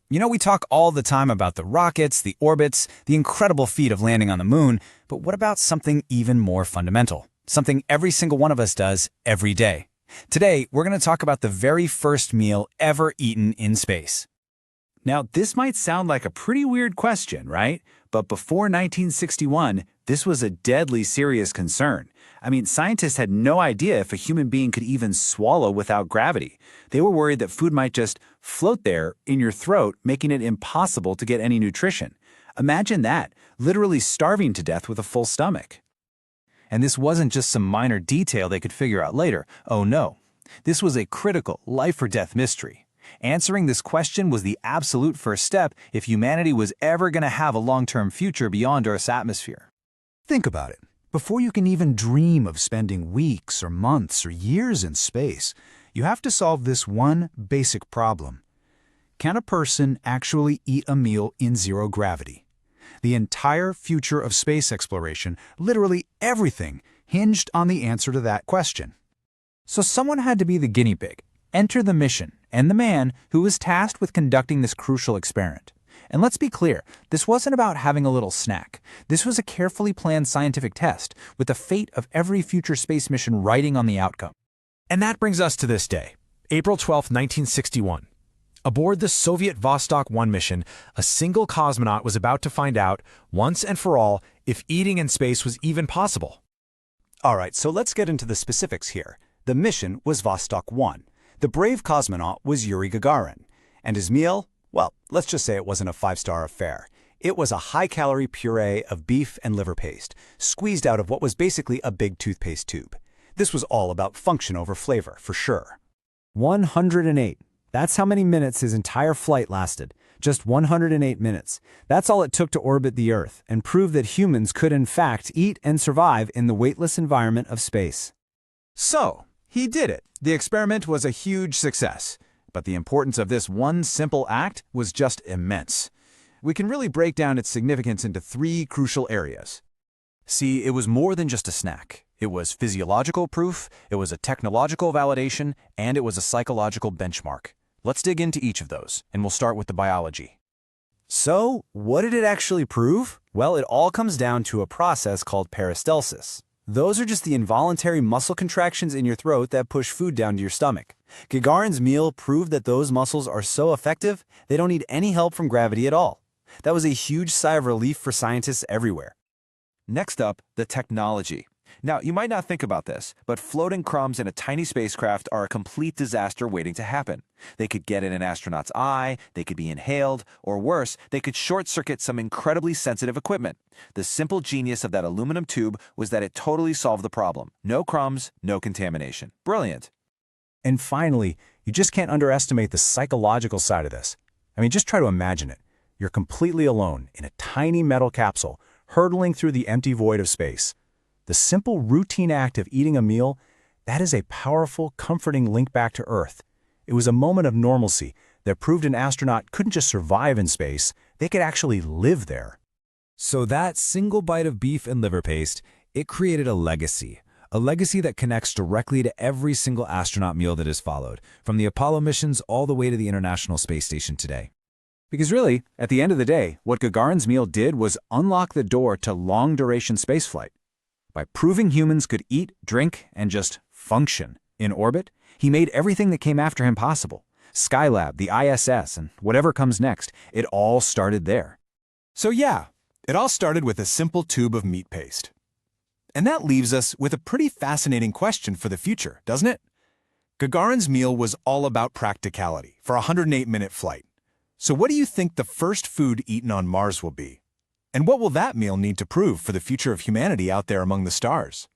We talk all the time about the rockets, the orbits, the incredible feat of landing on the moon, but what about something even more fundamental? Something every single one of us does every day. Today, we're going to talk about the very first meal ever eaten in space. Now, this might sound like a pretty weird question, right? But before 1961, this was a deadly serious concern. Scientists had no idea if a human being could even swallow without gravity. They were worried that food might just float there in your throat, making it impossible to get any nutrition. Imagine that, literally starving to death with a full stomach. And this wasn't just some minor detail they could figure out later. Oh no. This was a critical life-or-death mystery. Answering this question was the absolute first step if humanity was ever going to have a long-term future beyond Earth's atmosphere. Think about it. Before you can even dream of spending weeks or months or years in space, you have to solve this one basic problem. Can a person actually eat a meal in zero gravity? The entire future of space exploration, literally everything, hinged on the answer to that question. So someone had to be the guinea pig, enter the mission, and the man who was tasked with conducting this crucial experiment. And let's be clear, this wasn't about having a little snack. This was a carefully planned scientific test, with the fate of every future space mission riding on the outcome. And that brings us to this day, April 12, 1961. Aboard the Soviet Vostok 1 mission, a single cosmonaut was about to find out, once and for all, if eating in space was even possible. All right, so let's get into the specifics here. The mission was Vostok 1. The brave cosmonaut was Yuri Gagarin. And his meal? Well, let's just say it wasn't a five-star affair. It was a high-calorie puree of beef and liver paste, squeezed out of what was basically a big toothpaste tube. This was all about function over flavor, for sure. 108. That's how many minutes his entire flight lasted. Just 108 minutes. That's all it took to orbit the Earth and prove that humans could in fact eat and survive in the weightless environment of space. So, he did it. The experiment was a huge success. But the importance of this one simple act was just immense. We can really break down its significance into three crucial areas. See, it was more than just a snack. It was physiological proof, it was a technological validation, and it was a psychological benchmark. Let's dig into each of those, and we'll start with the biology. So, what did it actually prove? Well, it all comes down to a process called peristalsis. Those are just the involuntary muscle contractions in your throat that push food down to your stomach. Gagarin's meal proved that those muscles are so effective, they don't need any help from gravity at all. That was a huge sigh of relief for scientists everywhere. Next up, the technology. Now, you might not think about this, but floating crumbs in a tiny spacecraft are a complete disaster waiting to happen. They could get in an astronaut's eye, they could be inhaled, or worse, they could short-circuit some incredibly sensitive equipment. The simple genius of that aluminum tube was that it totally solved the problem. No crumbs, no contamination. Brilliant. And finally, you just can't underestimate the psychological side of this. Just try to imagine it. You're completely alone in a tiny metal capsule, hurtling through the empty void of space. The simple routine act of eating a meal, that is a powerful, comforting link back to Earth. It was a moment of normalcy that proved an astronaut couldn't just survive in space, they could actually live there. So that single bite of beef and liver paste, it created a legacy that connects directly to every single astronaut meal that has followed, from the Apollo missions all the way to the International Space Station today. Because really, at the end of the day, what Gagarin's meal did was unlock the door to long-duration spaceflight. By proving humans could eat, drink, and just function in orbit, he made everything that came after him possible. Skylab, the ISS, and whatever comes next, it all started there. So yeah, it all started with a simple tube of meat paste. And that leaves us with a pretty fascinating question for the future, doesn't it? Gagarin's meal was all about practicality for a 108-minute flight. So what do you think the first food eaten on Mars will be? And what will that meal need to prove for the future of humanity out there among the stars?